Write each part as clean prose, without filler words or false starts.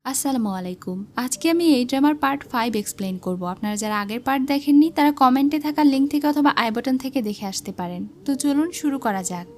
আসসালামু আলাইকুম। আজকে আমি এই ড্রামার পার্ট 5 এক্সপ্লেইন করব। আপনারা যারা আগের পার্ট দেখেননি তারা কমেন্টে থাকা লিঙ্ক থেকে অথবা আই বাটন থেকে দেখে আসতে পারেন। তো চলুন শুরু করা যাক।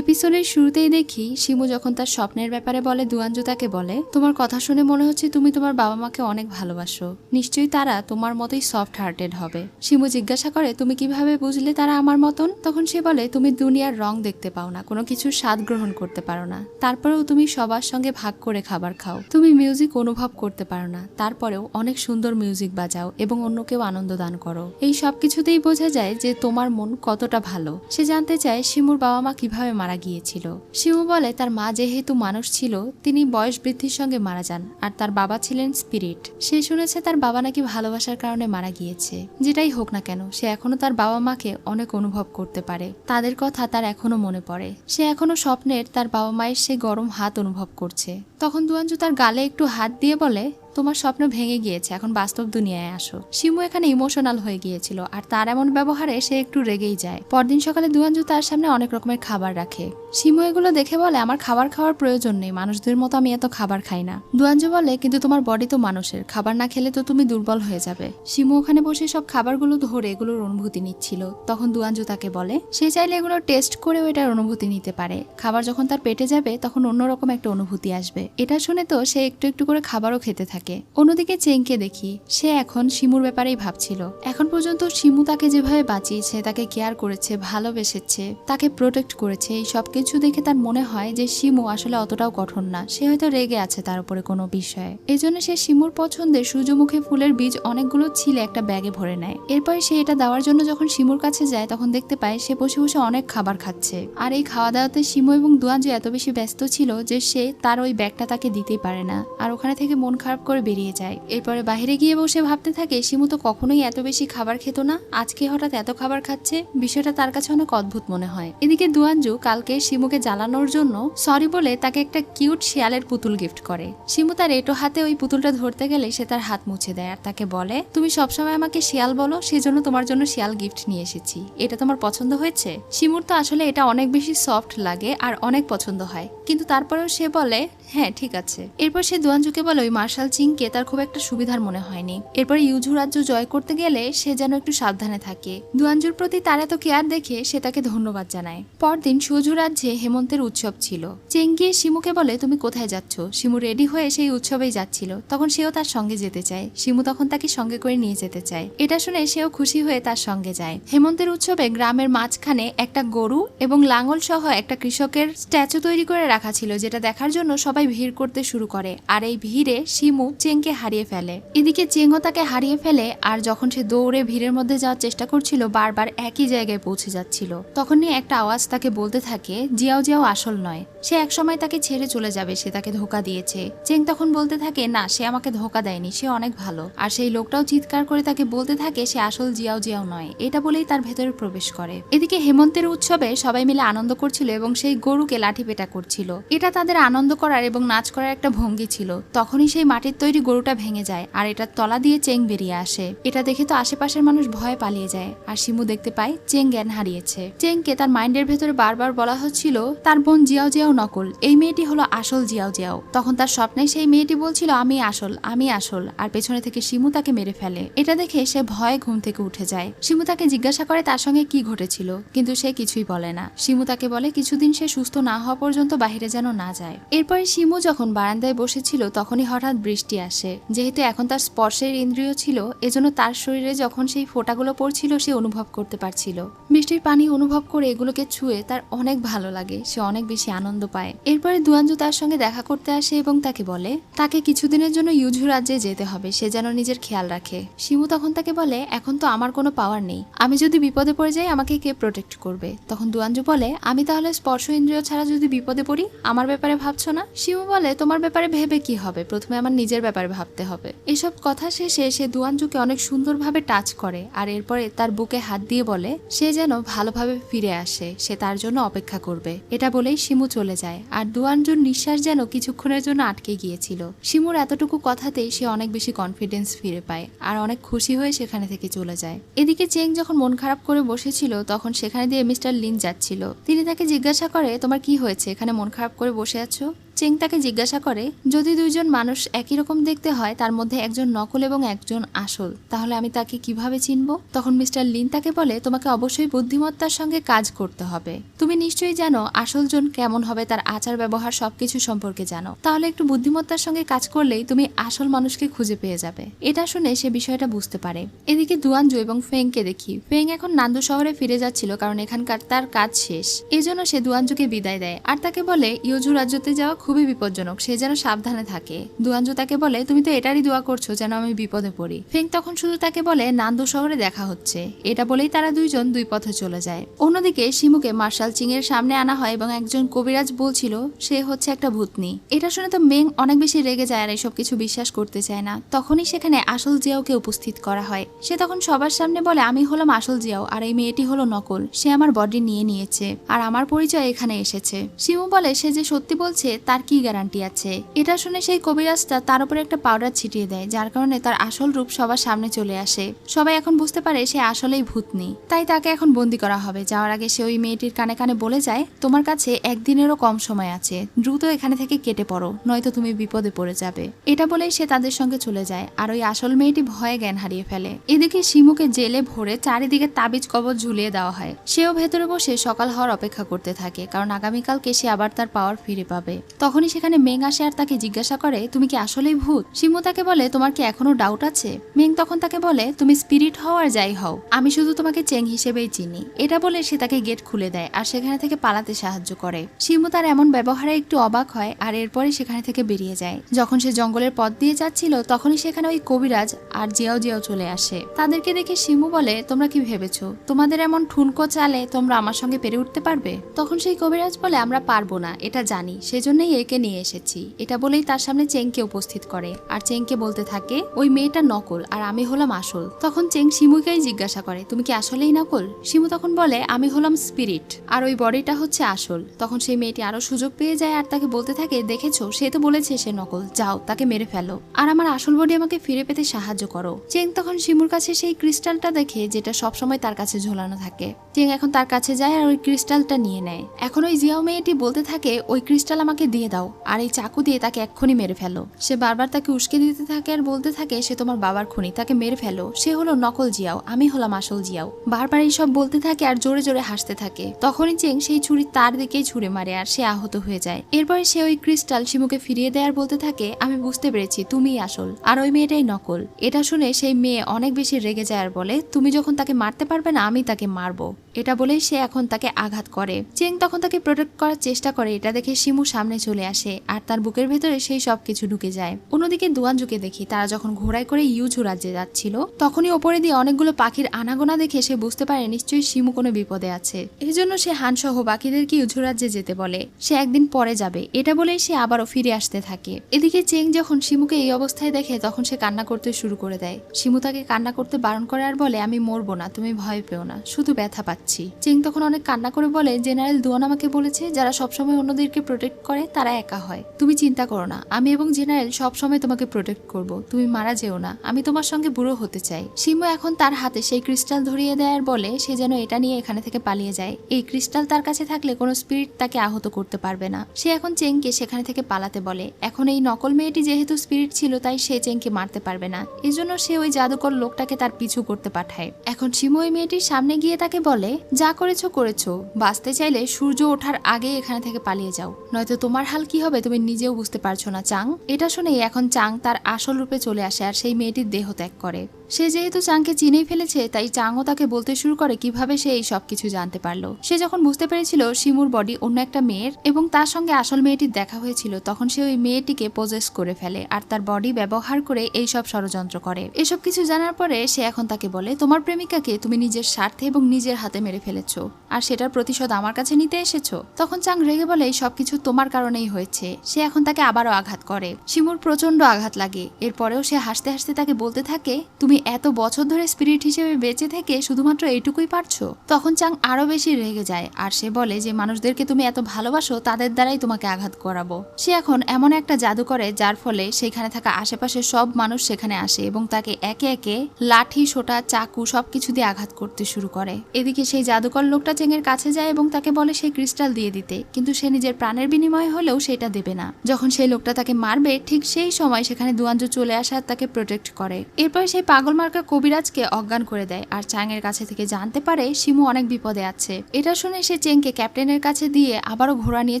এপিসোডের শুরুতেই দেখি শিমু যখন তার স্বপ্নের ব্যাপারে বলে দুয়ানজু তাকে বলে, তোমার কথা শুনে মনে হচ্ছে তুমি তোমার বাবা মাকে অনেক ভালোবাসো, নিশ্চয়ই তারা তোমার মতোই সফট হার্টেড হবে। শিমু জিজ্ঞাসা করে, তুমি কিভাবে বুঝলে তারা আমার মতন? তখন সে বলে, তুমি দুনিয়ার রং দেখতে পাও না, কোনো কিছুর স্বাদ গ্রহণ করতে পারো না, তারপরেও তুমি সবার সঙ্গে ভাগ করে খাবার খাও, তুমি মিউজিক অনুভব করতে পারো না, তারপরেও অনেক সুন্দর মিউজিক বাজাও এবং অন্যকেও আনন্দ দান করো। এই সব কিছুতেই বোঝা যায় যে তোমার মন কতটা ভালো। সে জানতে চায় শিমুর বাবা মা কিভাবে মারা গিয়েছিল। শিমু বলে তার মা যেহেতু মানুষ ছিল, তিনি বয়স বৃদ্ধির সঙ্গে মারা যান, আর তার বাবা ছিলেন স্পিরিট। সে শুনেছে তার বাবা নাকি ভালোবাসার কারণে মারা গিয়েছে। যেটাই হোক না কেন, সে এখনো তার বাবা মাকে অনেক অনুভব করতে পারে, তাদের কথা তার এখনো মনে পড়ে। সে এখনো স্বপ্নের তার বাবা মায়ের সে গরম হাত অনুভব করছে। তখন দুয়ানজু তার গালে একটু হাত দিয়ে বলে, তোমার স্বপ্ন ভেঙে গিয়েছে, এখন বাস্তব দুনিয়ায় আসো। শিমু এখানে ইমোশনাল হয়ে গিয়েছিল, আর তার এমন ব্যবহারে সে একটু রেগেই যায়। পরদিন সকালে দুয়ানজু তার সামনে অনেক রকমের খাবার রাখে। শিমু এগুলো দেখে বলে, আমার খাবার খাওয়ার প্রয়োজন নেই, মানুষদের মতো আমি এত খাবার খাই না। দুয়ানজু বলে, কিন্তু তোমার বডি তো মানুষের, খাবার না খেলে তো তুমি দুর্বল হয়ে যাবে। শিমু ওখানে বসে সব খাবারগুলো ধরে এগুলোর অনুভূতি নিচ্ছিল। তখন দুয়ানজু তাকে বলে, সে চাইলে এগুলো টেস্ট করেও এটার অনুভূতি নিতে পারে। খাবার যখন তার পেটে যাবে তখন অন্যরকম একটা অনুভূতি আসবে। এটা শুনে তো সে একটু একটু করে খাবারও খেতে থাকে। অন্যদিকে চেংকে দেখি, সে এখন শিমুর ব্যাপারেই ভাবছিল। এখন পর্যন্ত শিমু তাকে যেভাবে বাঁচিয়েছে, তাকে কেয়ার করেছে, ভালোবেসেছে, তাকে প্রোটেক্ট করেছে, এই সবকিছু দেখে তার মনে হয় যে শিমু আসলে অতটাও কঠোর না। সে হয়তো রেগে আছে তার উপরে কোনো বিষয়ে। এই জন্য সে শিমুর পছন্দের সূর্যমুখী ফুলের বীজ অনেকগুলো ছিলে একটা ব্যাগে ভরে নেয়। এরপরে সে এটা দেওয়ার জন্য যখন শিমুর কাছে যায় তখন দেখতে পায় সে বসে বসে অনেক খাবার খাচ্ছে। আর এই খাওয়া দাওয়াতে শিমু এবং দুয়ানজু এত বেশি ব্যস্ত ছিল যে সে তার ওই ব্যাগটা তাকে দিতেই পারে না, আর ওখানে থেকে মন খারাপ করে বেরিয়ে যায়। এরপরে বাইরে গিয়ে বসে ভাবতে থাকে, শিমু তো কখনোই এত বেশি খাবার খেত না, আজকে হঠাৎ এত খাবার খাচ্ছে, বিষয়টা তার কাছে অনেক অদ্ভুত মনে হয়। এদিকে দুয়ানজু কালকে শিমুকে জ্বালানোর জন্য সরি বলে তাকে একটা কিউট শিয়ালের পুতুল গিফট করে। শিমু তার এটো হাতে ওই পুতুলটা ধরতে গেলে সে তার হাত মুছে দেয় আর তাকে বলে, তুমি সবসময় আমাকে শিয়াল বলো, সেজন্য তোমার জন্য শিয়াল গিফট নিয়ে এসেছি, এটা তোমার পছন্দ হয়েছে? শিমুর তো আসলে এটা অনেক বেশি সফট লাগে আর অনেক পছন্দ হয়, কিন্তু তারপরেও সে বলে হ্যাঁ ঠিক আছে। এরপর সে দুয়ানজুকে বলে ওই মার্শাল চিংকে তার খুব একটা সুবিধার মনে হয়নি। এরপর ইউঝু রাজ্য জয় করতে গেলে সে যেন একটু সাবধানে থাকে। দুয়ানজুর প্রতি তার এত কেয়ার দেখে সে তাকে ধন্যবাদ জানায়। পরদিন সুজু রাজ্যে হেমন্তের উৎসব ছিল। চেং গিয়ে শিমুকে বলে, তুমি কোথায় যাচ্ছ? শিমু রেডি হয়ে সেই উৎসবেই যাচ্ছিল। তখন সেও তার সঙ্গে যেতে চায়। শিমু তখন তাকে সঙ্গে করে নিয়ে যেতে চায়। এটা শুনে সেও খুশি হয়ে তার সঙ্গে যায়। হেমন্তের উৎসবে গ্রামের মাঝখানে একটা গরু এবং লাঙল সহ একটা কৃষকের স্ট্যাচু তৈরি করে রাখা ছিল, যেটা দেখার জন্য সবাই ভিড় করতে শুরু করে। আর এই ভিড়ে শিমু চেংকে হারিয়ে ফেলে। এদিকে চেংও তাকে হারিয়ে ফেলে, আর যখন সে দৌড়ে ভিড়ের মধ্যে যাওয়ার চেষ্টা করছিল বারবার একই জায়গায় পৌঁছে যাচ্ছিল। তখনই একটা আওয়াজ তাকে বলতে থাকে, জিয়াও জিয়াও আসল নয়, সে একসময় তাকে ছেড়ে চলে যাবে, সে তাকে ধোকা দিয়েছে। চেং তখন বলতে থাকে, না, সে আমাকে ধোকা দেয়নি, সে অনেক ভালো। আর সেই লোকটাও চিৎকার করে তাকে বলতে থাকে সে আসল জিয়াও জিয়াও নয়। এটা বলেই তার ভেতরে প্রবেশ করে। এদিকে হেমন্তের উৎসবে সবাই মিলে আনন্দ করছিল এবং সেই গরুকে লাঠি পেটা করছিল। এটা তাদের আনন্দ করার এবং নাচ করার একটা ভঙ্গি ছিল। তখনই সেই মাটির তৈরি গরুটা ভেঙে যায় আর এটার তলা দিয়ে চেং বেরিয়ে আসে। এটা দেখে তো আশেপাশের মানুষ ভয়ে পালিয়ে যায়, আর শিমু দেখতে পায় চেং জ্ঞান হারিয়েছে। চেংকে তার মাইন্ডের ভেতরে বারবার বলা হচ্ছিল তার বোন জিয়াও জিয়াও নকল, এই মেয়েটি হলো আসল জিয়াও জিয়াও। তখন তার স্বপ্নে সেই মেয়েটি বলছিল আমি আসল, আমি আসল, আর পেছনে থেকে শিমু তাকে মেরে ফেলে। এটা দেখে সে ভয়ে ঘুম থেকে উঠে যায়। শিমু তাকে জিজ্ঞাসা করে তার সঙ্গে কি ঘটেছিল, কিন্তু সে কিছুই বলে না। শিমু তাকে বলে কিছুদিন সে সুস্থ না হওয়া পর্যন্ত বাহিরে যেন না যায়। এরপরে শিমু যখন বারান্দায় বসেছিল তখনই হঠাৎ বৃষ্টি আসে। যেহেতু এখন তার স্পর্শের ইন্দ্রিয় ছিল, এজন্য তার শরীরে যখন সেই ফোঁটাগুলো পড়ছিল সে অনুভব করতে পারছিল। বৃষ্টির পানি অনুভব করে এগুলোকে ছুঁয়ে তার অনেক ভালো লাগে, সে অনেক বেশি আনন্দ পায়। এরপরে দুয়ানজু তার সঙ্গে দেখা করতে আসে এবং তাকে বলে তাকে কিছুদিনের জন্য ইউঝু রাজ্যে যেতে হবে, সে যেন নিজের খেয়াল রাখে। শিমু তখন তাকে বলে, এখন তো আমার কোনো পাওয়ার নেই, আমি যদি বিপদে পড়ে যাই আমাকে কে প্রোটেক্ট করবে? তখন দুয়ানজু বলে, আমি তাহলে স্পর্শ ইন্দ্রিয় ছাড়া যদি বিপদে পড়ি, আমার ব্যাপারে ভাবছো না? শিমু বলে, তোমার ব্যাপারে ভেবে কি হবে, প্রথমে আমার নিজের ব্যাপারে ভাবতে হবে। এসব কথা শেষে সে দুয়ানজুকে অনেক সুন্দরভাবে টাচ করে, আর এরপরে তার বুকে হাত দিয়ে বলে সে যেন ভালোভাবে ফিরে আসে, সে তার জন্য অপেক্ষা করবে। এটা বলেই শিমু চলে যায়, আর দুয়ানজুর নিঃশ্বাস যেন কিছুক্ষণের জন্য আটকে গিয়েছিল। শিমুর এতটুকু কথাতেই সে অনেক বেশি কনফিডেন্স ফিরে পায় আর অনেক খুশি হয়ে সেখানে থেকে চলে যায়। এদিকে চেং যখন মন খারাপ করে বসেছিল তখন সেখানে দিয়ে মিস্টার লিন যাচ্ছিল। তিনি তাকে জিজ্ঞাসা করে, তোমার কি হয়েছে, এখানে মন খারাপ করে বসে আছো? চেং তাকে জিজ্ঞাসা করে, যদি দুইজন মানুষ একই রকম দেখতে হয়, তার মধ্যে একজন নকল এবং একজন আসল, তাহলে আমি তাকে কিভাবে চিনব? তখন মিস্টার লিন তাকে বলে, তোমাকে অবশ্যই বুদ্ধিমত্তার সঙ্গে কাজ করতে হবে। তুমি নিশ্চয়ই জানো আসলজন কেমন হবে, তার আচার ব্যবহার সবকিছু সম্পর্কে জানো। তাহলে একটু বুদ্ধিমত্তার সঙ্গে কাজ করলেই তুমি আসল মানুষকে খুঁজে পেয়ে যাবে। এটা শুনে সে বিষয়টা বুঝতে পারে। এদিকে দুয়ানজু এবং ফেংকে দেখি। ফেং এখন নান্দু শহরে ফিরে যাচ্ছিল, কারণ এখানকার তার কাজ শেষ। এজন্য সে দুয়ানজুকে বিদায় দেয় আর তাকে বলে ইয়োজু রাজ্যতে যাওয়া খুবই বিপজ্জনক, সে যেন সাবধানে থাকে। দুয়ানজু তাকে বলে, তুমি তো এটারই দোয়া করছো যেন আমি বিপদে পড়ি। ফেং তখন শুধু তাকে বলে নান্দু শহরে দেখা হচ্ছে। এটা বলেই তারা দুইজন দুই পথে চলে যায়। অন্যদিকে শিমুকে মার্শাল চিং এর সামনে আনা হয় এবং একজন কবিরাজ বলছিল সে হচ্ছে একটা ভূতনি। এটা শুনে তো মেং অনেক বেশি রেগে যায় আর এসব কিছু বিশ্বাস করতে চায় না। তখনই সেখানে আসল জিয়াওকে উপস্থিত করা হয়। সে তখন সবার সামনে বলে, আমি হলাম আসল জিয়াও আর এই মেয়েটি হলো নকল। সে আমার বডি নিয়ে নিয়েছে আর আমার পরিচয় এখানে এসেছে। শিমু বলে, সে যে সত্যি বলছে তার কি গ্যারান্টি আছে? এটা শুনে সেই কবিরাজটা তার উপরে একটা পাউডার ছিটিয়ে দেয়, যার কারণে তার আসল রূপ সবার সামনে চলে আসে। সবাই এখন বুঝতে পারে সে আসলেই ভূতনি। তাই তাকে এখন বন্দি করা হবে। যাওয়ার আগে সে ওই মেয়েটির কানে কানে বলে যায়, তোমার কাছে একদিনেরও কম সময় আছে, দ্রুত এখানে থেকে কেটে পড়ো, নয়তো তুমি বিপদে পড়ে যাবে। এটা বলেই সে তাদের সঙ্গে চলে যায় আর ওই আসল মেয়েটি ভয়ে জ্ঞান হারিয়ে ফেলে। এদিকে শিমুকে জেলে ভরে চারিদিকে তাবিজ কবজ ঝুলিয়ে দেওয়া হয়। সেও ভেতরে বসে সকাল হওয়ার অপেক্ষা করতে থাকে, কারণ আগামীকালকে সে আবার তার পাওয়ার ফিরে পাবে। তখনই সেখানে মেং আসে আর তাকে জিজ্ঞাসা করে, তুমি কি আসলেই ভূত? শিমু তাকে বলে, তোমার কি এখনো ডাউট আছে? মেং তখন তাকে বলে, তুমি স্পিরিট হও আর যাই হও, আমি শুধু তোমাকে চেং হিসেবেই চিনি। এটা বলে সে তাকে গেট খুলে দেয় আর সেখানে থেকে পালাতে সাহায্য করে। শিমু তার এমন ব্যবহারে একটু অবাক হয় আর এরপরে সেখানে থেকে বেরিয়ে যায়। যখন সে জঙ্গলের পথ দিয়ে যাচ্ছিল তখনই সেখানে ওই কবিরাজ আর জিয়াও জিয়াও চলে আসে। তাদেরকে দেখে শিমু বলে, তোমরা কি ভেবেছো তোমাদের এমন ঠুনকো চালে তোমরা আমার সঙ্গে পেরে উঠতে পারবে? তখন সেই কবিরাজ বলে, আমরা পারবো না, এটা জানি, সেজন্যই একে নিয়ে এসেছি। এটা বলেই তার সামনে চেংকে উপস্থিত করে আর চেংকে বলতে থাকে, ওই মেয়েটা নকল আর আমি হলাম আসল। তখন চেং শিমুকেই জিজ্ঞাসা করে, তুমি কি আসলেই নকল? শিমু তখন বলে, আমি হলাম স্পিরিট আর ওই বডিটা হচ্ছে আসল। তখন সেই মেয়েটি আরো সুযোগ পেয়ে যায় আর তাকে বলতে থাকে, দেখেছো সে তো বলেছে সে নকল, যাও তাকে মেরে ফেলো আর আমার আসল বডি আমাকে ফিরে পেতে সাহায্য করো। চেং তখন শিমুর কাছে সেই ক্রিস্টালটা দেখে, যেটা সবসময় তার কাছে ঝোলানো থাকে। চেং এখন তার কাছে যায় আর ওই ক্রিস্টালটা নিয়ে নেয়। এখন ওই জিয়াও মেয়েটি বলতে থাকে, ওই ক্রিস্টাল আমাকে দিয়ে দাও আর এই চাকু দিয়ে তাকে এক্ষুনি মেরে ফেলো। সে বারবার তাকে উস্কে দিতে থাকে আর বলতে থাকে, সে তোমার বাবার খুনি, তাকে মেরে ফেলো, সে হলো নকল জিয়াও, আমি হলাম আসল জিয়াও। বারবার এইসব বলতে থাকে আর জোরে জোরে হাসতে থাকে। তখনই চেং সেই ছুরি তার দিকেই ছুড়ে মারে আর সে আহত হয়ে যায়। এরপরে সে ওই ক্রিস্টাল শিমুকে ফিরিয়ে দেয় আর বলতে থাকে, আমি বুঝতে পেরেছি তুমিই আসল আর ওই মেয়েটাই নকল। এটা শুনে সেই মেয়ে অনেক বেশি রেগে যায় আর বলে, তুমি যখন তাকে মারতে পারবে না আমি তাকে মারবো। এটা বলেই সে এখন তাকে আঘাত করে। চেং তখন তাকে প্রোটেক্ট করার চেষ্টা করে। এটা দেখে শিমু সামনে চলে আসে আর তার বুকের ভেতরে সেই সব কিছু ঢুকে যায়। অন্যদিকে দুয়ানজুকে দেখি, তারা যখন ঘোড়ায় করে ইউজু রাজ্যে যাচ্ছিল তখনই ওপরে দিয়ে অনেকগুলো পাখির আনাগোনা দেখে সে বুঝতে পারে নিশ্চয়ই শিমু কোনো বিপদে আছে। এই জন্য সে হানসহ বাকিদেরকে ইউজু রাজ্যে যেতে বলে। সে একদিন পরে যাবে। এটা বলেই সে আবারও ফিরে আসতে থাকে। এদিকে চেং যখন শিমুকে এই অবস্থায় দেখে তখন সে কান্না করতে শুরু করে দেয়। শিমু তাকে কান্না করতে বারণ করে আর বলে, আমি মরবো না, তুমি ভয় পেও না, শুধু ব্যথা পাচ্ছি। চেং তখন অনেক কান্না করে বলে, জেনারেল দুয়ান আমাকে বলেছে যারা সবসময় অন্যদেরকে প্রোটেক্ট করে তারা একা হয়। তুমি চিন্তা করো না, আমি এবং জেনারেল সবসময় তোমাকে প্রোটেক্ট করব, তুমি মারা যেও না, আমি তোমার সঙ্গে বুড়ো হতে চাই। শিমু এখন তার হাতে সেই ক্রিস্টাল ধরিয়ে দেয় আর বলে সে যেন এটা নিয়ে এখানে থেকে পালিয়ে যায়। এই ক্রিস্টাল তার কাছে থাকলে কোনো স্পিরিট তাকে আহত করতে পারবে না। সে এখন চেংকে সেখানে থেকে পালাতে বলে। এখন এই নকল মেয়েটি যেহেতু স্পিরিট ছিল তাই সে চেংকে মারতে পারবে না, এজন্য সে ওই জাদুকর লোকটাকে তার পিছু করতে পাঠায়। এখন শিমু ওই মেয়েটির সামনে গিয়ে তাকে বলে, যা করেছো করেছো, বাঁচতে চাইলে সূর্য ওঠার আগে এখানে থেকে পালিয়ে যাও, নয়তো তোমার হাল কি হবে তুমি নিজেও বুঝতে পারছো না চাং। এটা শুনেই এখন চাং তার আসল রূপে চলে আসে আর সেই মেয়েটির দেহ ত্যাগ করে। সে যেহেতু চাংকে চিনেই ফেলেছে তাই চাংও তাকে বলতে শুরু করে কিভাবে সে এই সব কিছু জানতে পারলো। সে যখন বুঝতে পেরেছিল শিমুর বডি অন্য একটা মেয়ের এবং তার সঙ্গে আসল মেয়েটির দেখা হয়েছিল তখন সে ওই মেয়েটিকে পজেস করে ফেলে আর তার বডি ব্যবহার করে এই সব ষড়যন্ত্র করে। এসব কিছু জানার পরে সে এখন তাকে বলে, তোমার প্রেমিকাকে তুমি নিজের স্বার্থে এবং নিজের হাতে মেরে ফেলেছো আর সেটার প্রতিশোধ আমার কাছে নিতে এসেছো। তখন চাং রেগে বলে, এই সবকিছু তোমার কারণেই হয়েছে। সে এখন তাকে আবারও আঘাত করে। শিমুর প্রচন্ড আঘাত লাগে। এরপরেও সে হাসতে হাসতে তাকে বলতে থাকে, তুমি তুমি এত বছর ধরে স্পিরিট হিসেবে বেঁচে থেকে শুধুমাত্র এইটুকুই পারছো? তখন চাং আরো বেশি রেগে যায় আর সে বলে যে মানুষদেরকে তুমি এত ভালোবাসো তাদের দ্বারাই তোমাকে আঘাত করাবো। সে এখন এমন একটা জাদু করে যার ফলে সেখানে থাকা আশেপাশে সব মানুষ সেখানে আসে এবং তাকে একে একে লাঠি, সোটা, চাকু সবকিছু দিয়ে আঘাত করতে শুরু করে। এদিকে সেই জাদুকর লোকটা চেংয়ের কাছে যায় এবং তাকে বলে সেই ক্রিস্টাল দিয়ে দিতে, কিন্তু সে নিজের প্রাণের বিনিময়ে হলেও সেটা দেবে না। যখন সেই লোকটা তাকে মারবে ঠিক সেই সময় সেখানে দুয়ানজু চলে আসে আর তাকে প্রোটেক্ট করে। এরপর সেই পাগল মার্কা কবিরাজকে অজ্ঞান করে দেয় আর চাংয়ের কাছে থেকে জানতে পারে শিমু অনেক বিপদে আছে। এটা শুনে সে চেংকে ক্যাপ্টেনের কাছে দিয়ে আবারও ঘোড়া নিয়ে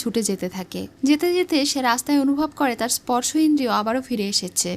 ছুটে যেতে থাকে। যেতে যেতে সে রাস্তায় অনুভব করে তার স্পর্শ ইন্দ্রিয় আবারও ফিরে এসেছে।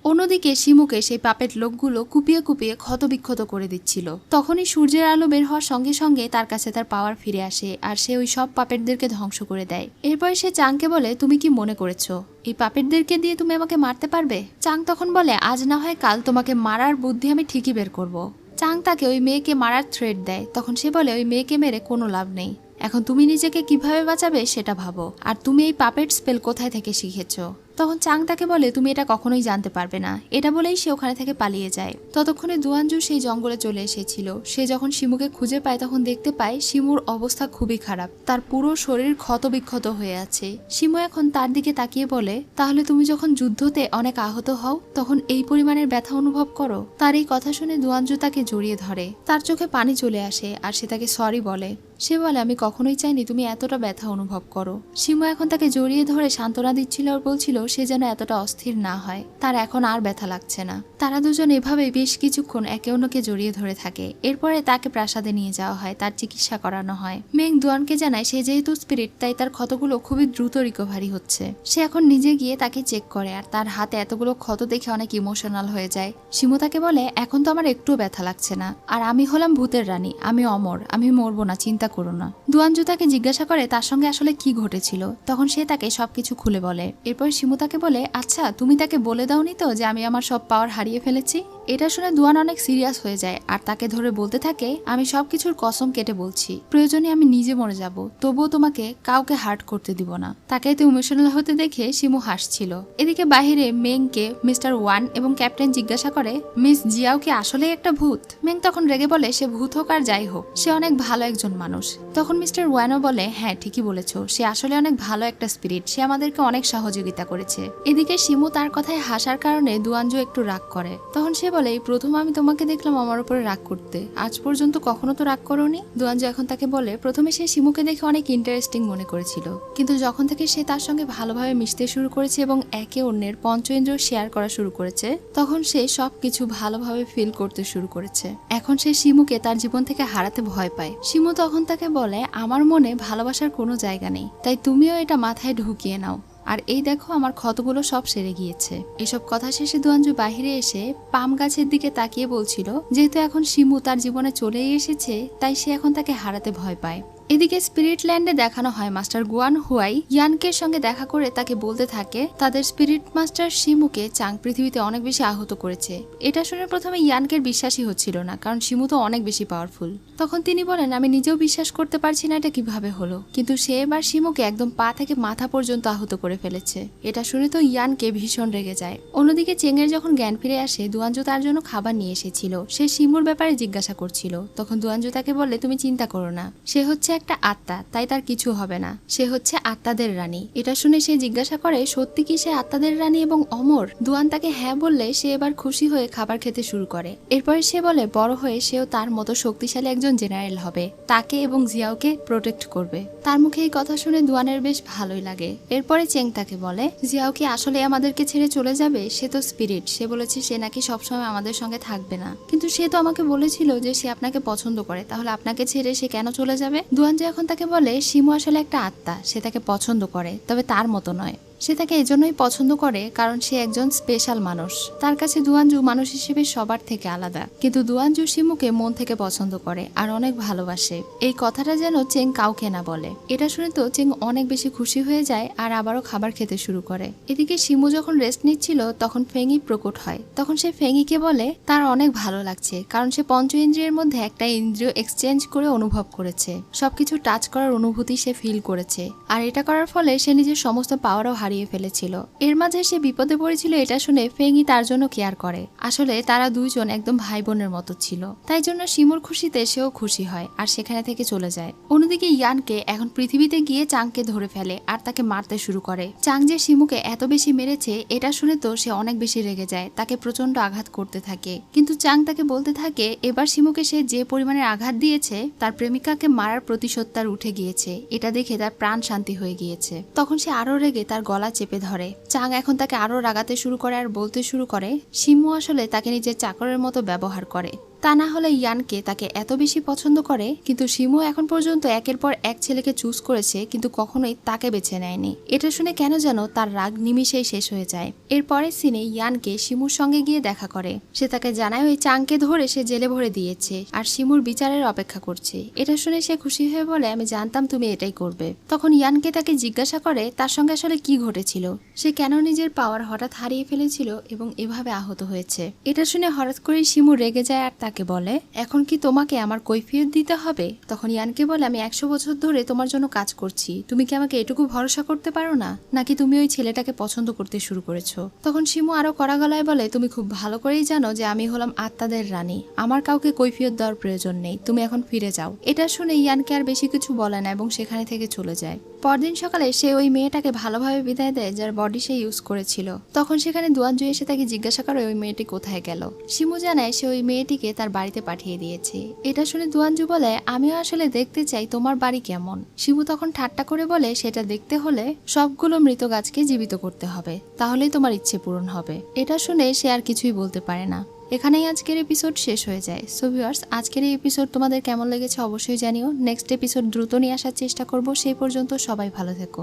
অন্যদিকে শিমুকে সেই পাপেট লোকগুলো কুপিয়ে কুপিয়ে ক্ষতবিক্ষত করে দিচ্ছিল। তখনই সূর্যের আলো বের হওয়ার সঙ্গে সঙ্গে তার কাছে তার পাওয়ার ফিরে আসে আর সে ওই সব পাপেটদেরকে ধ্বংস করে দেয়। এরপর সে চাংকে বলে, তুমি কি মনে করেছো এই পাপেটদেরকে দিয়ে তুমি আমাকে মারতে পারবে? চাং তখন বলে, আজ না হয় কাল তোমাকে মারার বুদ্ধি আমি ঠিকই বের করব। চাং তাকে ওই মেয়েকে মারার থ্রেট দেয়। তখন সে বলে, ওই মেয়েকে মেরে কোনো লাভ নেই, এখন তুমি নিজেকে কিভাবে বাঁচাবে সেটা ভাবো, আর তুমি এই পাপেট স্পেল কোথায় থেকে শিখেছো? তখন চাং তাকে বলে, তুমি এটা কখনোই জানতে পারবে না। এটা বলেই সে ওখানে থেকে পালিয়ে যায়। ততক্ষণে দুয়ানজু সেই জঙ্গলে চলে এসেছিল। সে যখন শিমুকে খুঁজে পায় তখন দেখতে পায় শিমুর অবস্থা খুবই খারাপ, তার পুরো শরীর ক্ষতবিক্ষত হয়ে আছে। শিমু এখন তার দিকে তাকিয়ে বলে, তাহলে তুমি যখন যুদ্ধতে অনেক আহত হও তখন এই পরিমাণের ব্যথা অনুভব করো? তার এই কথা শুনে দুয়ানজু তাকে জড়িয়ে ধরে, তার চোখে পানি চলে আসে আর সে তাকে সরি বলে। সে বলে, আমি কখনোই চাইনি তুমি এতটা ব্যথা অনুভব করো। শিমু এখন তাকে জড়িয়ে ধরে সান্ত্বনা দিচ্ছিল আর বলছিল সে যেন এতটা অস্থির না হয়, তার এখন আর ব্যথা লাগছে না। তারা দুজন এভাবে বেশ কিছুক্ষণ একে অন্যকে জড়িয়ে ধরে থাকে। এরপরে তাকে প্রাসাদে নিয়ে যাওয়া হয়, তার চিকিৎসা করানো হয়। মেং দুয়ানকে জানায় সে যেহেতু স্পিরিট তাই তার ক্ষতগুলো খুবই দ্রুত রিকভারি হচ্ছে। সে এখন নিজে গিয়ে তাকে চেক করে আর তার হাতে এতগুলো ক্ষত দেখে অনেক ইমোশনাল হয়ে যায়। শিমু তাকে বলে, এখন তো আমার একটু ব্যথা লাগছে না, আর আমি হলাম ভূতের রানী, আমি অমর, আমি মরবো না, চিন্তা করো না। দুয়ানজু তাকে জিজ্ঞাসা করে তার সঙ্গে আসলে কি ঘটেছিল। তখন সে তাকে সবকিছু খুলে বলে। এরপর শিমু তাকে বলে, আচ্ছা তুমি তাকে বলে দাওনি তো যে আমি আমার সব পাওয়ার হারিয়ে ফেলেছি? এটা শুনে দুয়ান অনেক সিরিয়াস হয়ে যায় আর তাকে ধরে বলতে থাকে, আমি সবকিছুর কসম কেটে বলছি, প্রয়োজনে আমি নিজে মরে যাব, তবুও তোমাকে কাউকে হার্ট করতে দিব না। তাকে এত ইমোশনাল হতে দেখে শিমু হাসছিল। এদিকে বাহিরে মেংকে মিস্টার ওয়ান এবং ক্যাপ্টেন জিজ্ঞাসা করে, মিস জিয়াও কি আসলে একটা ভূত? মেং তখন রেগে বলে, সে ভূত হোক আর যাই হোক সে অনেক ভালো একজন মানুষ। তখন মিস্টার ওয়ানও বলে, হ্যাঁ ঠিকই বলেছো, সে আসলে অনেক ভালো একটা স্পিরিট, সে আমাদেরকে অনেক সহযোগিতা করেছে। এদিকে শিমু তার কথায় হাসার কারণে দুয়ানজু একটু রাগ করে। তখন সে বলে, প্রথম আমি তোমাকে দেখলাম আমার উপরে রাগ করতে, আজ পর্যন্ত কখনো তো রাগ করোনি। দুয়ানজু এখন তাকে বলে, প্রথমে সে শিমুকে দেখে অনেক ইন্টারেস্টিং মনে করেছিল, কিন্তু যখন থেকে সে তার সঙ্গে ভালোভাবে মিশতে শুরু করেছে এবং একে অন্যের পঞ্চ ইন্দ্রিয় শেয়ার করা শুরু করেছে তখন সে সবকিছু ভালোভাবে ফিল করতে শুরু করেছে। এখন সে শিমুকে তার জীবন থেকে হারাতে ভয় পায়। শিমু তখন তাকে বলে, আমার মনে ভালোবাসার কোনো জায়গা নেই, তাই তুমিও এটা মাথায় ঢুকিয়ে নাও, আর এই দেখো আমার ক্ষতগুলো সব সেরে গিয়েছে। এসব কথা শেষে দুয়ানজু বাহিরে এসে পাম গাছের দিকে তাকিয়ে বলছিল, যেহেতু এখন শিমু তার জীবনে চলেই এসেছে তাই সে এখন তাকে হারাতে ভয় পায়। এদিকে স্পিরিট ল্যান্ডে দেখানো হয় মাস্টার গুয়ান হুয়াই ইয়ানকের সঙ্গে দেখা করে তাকে বলতে থাকে তাদের স্পিরিট মাস্টার শিমুকে চাং পৃথিবীতে অনেক বেশি আহত করেছে। এটা শুনে প্রথমে ইয়ানকের বিশ্বাসই হচ্ছিল না, কারণ শিমু তো অনেক বেশি পাওয়ারফুল। তখন তিনি বলেন, আমি নিজেও বিশ্বাস করতে পারছি না এটা কিভাবে হলো, কিন্তু সে এবার শিমুকে একদম পা থেকে মাথা পর্যন্ত আহত করে ফেলেছে। এটা শুনে তো ইয়ানকে ভীষণ রেগে যায়। অন্যদিকে চেংয়ের যখন জ্ঞান ফিরে আসে দুয়ানজু তার জন্য খাবার নিয়ে এসেছিল। সে শিমুর ব্যাপারে জিজ্ঞাসা করছিল। তখন দুয়ানজু তাকে বললে, তুমি চিন্তা করো না, সে হচ্ছে একটা আত্মা, তাই তার কিছু হবে না, সে হচ্ছে আত্মাদের রানী। এটা শুনে সে জিজ্ঞাসা করে, সত্যি কি সে আত্মাদের রানী এবং অমর? দুয়ান তাকে হ্যাঁ বললে সে এবার খুশি হয়ে খাবার খেতে শুরু করে। এরপরে সে বলে, বড় হয়ে সেও তার মতো শক্তিশালী একজন জেনারেল হবে, তাকে এবং জিয়াওকে প্রোটেক্ট করবে। তার মুখে এই কথা শুনে দুয়ানের বেশ ভালোই লাগে। এরপরে চেং তাকে বলে, জিয়াও কি আসলে আমাদেরকে ছেড়ে চলে যাবে? সে তো স্পিরিট, সে বলেছে সে নাকি সবসময় আমাদের সঙ্গে থাকবে না, কিন্তু সে তো আমাকে বলেছিল যে সে আপনাকে পছন্দ করে, তাহলে আপনাকে ছেড়ে সে কেন চলে যাবে? দুয়ান এখন তাকে বলে, শিমু আসলে একটা আত্মা, সে তাকে পছন্দ করে, তবে তার মতো নয়। সে তাকে এজন্যই পছন্দ করে কারণ সে একজন স্পেশাল মানুষ। তার কাছে দুয়ানজু মানুষ হিসেবে সবার থেকে আলাদা, কিন্তু দুয়ানজু শিমুকে মন থেকে পছন্দ করে আর অনেক ভালোবাসে। এই কথাটা যেন চেং কাউকে না বলে। এটা শুনে তো চেং অনেক বেশি খুশি হয়ে যায় আর আবারও খাবার খেতে শুরু করে। এদিকে শিমু যখন রেস্ট নিচ্ছিল তখন ফেঙি প্রকট হয়। তখন সে ফেঙিকে বলে তার অনেক ভালো লাগছে, কারণ সে পঞ্চ ইন্দ্রিয়ের মধ্যে একটা ইন্দ্রিয় এক্সচেঞ্জ করে অনুভব করেছে, সবকিছু টাচ করার অনুভূতি সে ফিল করেছে, আর এটা করার ফলে সে নিজের সমস্ত পাওয়ারও হারিয়ে হারিয়ে ফেলেছিল। এর মাঝে সে বিপদে পড়েছিল এটা শুনে ফেংই তার জন্য কেয়ার করে। আসলে তারা দুইজন একদম ভাই বোনের মতো ছিল, তাই জন্য শিমুর খুশিতে সেও খুশি হয় আর সেখানে থেকে চলে যায়। অন্যদিকে ইয়ানকে এখন পৃথিবীতে গিয়ে চাংকে ধরে ফেলে আর তাকে মারতে শুরু করে। চাং যে শিমুকে এত বেশি মেরেছে এটা শুনে তো সে অনেক বেশি রেগে যায়, তাকে প্রচন্ড আঘাত করতে থাকে। কিন্তু চাং তাকে বলতে থাকে এবার শিমুকে সে যে পরিমাণের আঘাত দিয়েছে তার প্রেমিকাকে মারার প্রতিশোধ তার উঠে গিয়েছে। এটা দেখে তার প্রাণ শান্তি হয়ে গিয়েছে। তখন সে আরো রেগে তার গলা চেপে ধরে। চাং এখন তাকে আরো রাগাতে শুরু করে আর বলতে শুরু করে শিমু আসলে তাকে নিজের চাকরের মতো ব্যবহার করে, তা না হলে ইয়ানকে তাকে এত বেশি পছন্দ করে। কিন্তু শিমু এখন পর্যন্ত একের পর এক ছেলেকে চুজ করেছে কিন্তু কখনোই তাকে বেছে নেয়নি। এটা শুনে কেন যেন তার রাগ নিমিষেই শেষ হয়ে যায়। এরপরের সিনে ইয়ানকে শিমুর সঙ্গে গিয়ে দেখা করে। সে তাকে জানায় ওই চাংকে ধরে সে জেলে ভরে দিয়েছে আর শিমুর বিচারের অপেক্ষা করছে। এটা শুনে সে খুশি হয়ে বলে আমি জানতাম তুমি এটাই করবে। তখন ইয়ানকে তাকে জিজ্ঞাসা করে তার সঙ্গে আসলে কি ঘটেছিল, সে কেন নিজের পাওয়ার হঠাৎ হারিয়ে ফেলেছিল এবং এভাবে আহত হয়েছে। এটা শুনে হঠাৎ করে শিমু রেগে যায় আর তাকে বলে এখন কি তোমাকে আমার কৈফিয়ত দিতে হবে। তখন ইয়ানকে বলে আমি 100 বছর ধরে তোমার জন্য কাজ করছি, তুমি কি আমাকে এটুকু ভরসা করতে পারো না, নাকি তুমি ওই ছেলেটাকে পছন্দ করতে শুরু করেছো। তখন শিমু আরো কড়া গলায় বলে তুমি খুব ভালো করেই জানো যে আমি হলাম আত্মাদের রানী, আমার কাউকে কৈফিয়ত দেওয়ার প্রয়োজন নেই, তুমি এখন ফিরে যাও। এটা শুনে ইয়ানকে আর বেশি কিছু বলে না এবং সেখানে থেকে চলে যায়। পরদিন সকালে সে ওই মেয়েটাকে ভালোভাবে বিদায় দেয় যার বডি সে ইউজ করেছিল। তখন সেখানে দুয়ানজু এসে তাকে জিজ্ঞাসা করে ওই মেয়েটি কোথায় গেল। শিমু জানায় সে ওই মেয়েটিকে তার বাড়িতে পাঠিয়ে দিয়েছে। এটা শুনে দুয়ানজু বলে আমিও আসলে দেখতে চাই তোমার বাড়ি কেমন। শিমু তখন ঠাট্টা করে বলে সেটা দেখতে হলে সবগুলো মৃত গাছকে জীবিত করতে হবে, তাহলেই তোমার ইচ্ছে পূরণ হবে। এটা শুনে সে আর কিছুই বলতে পারে না। এখানেই আজকের এপিসোড শেষ হয়ে যায়। সো ভিউয়ার্স, আজকের এই এপিসোড তোমাদের কেমন লেগেছে অবশ্যই জানিও। নেক্সট এপিসোড দ্রুত নিয়ে আসার চেষ্টা করব। সেই পর্যন্ত সবাই ভালো থেকো।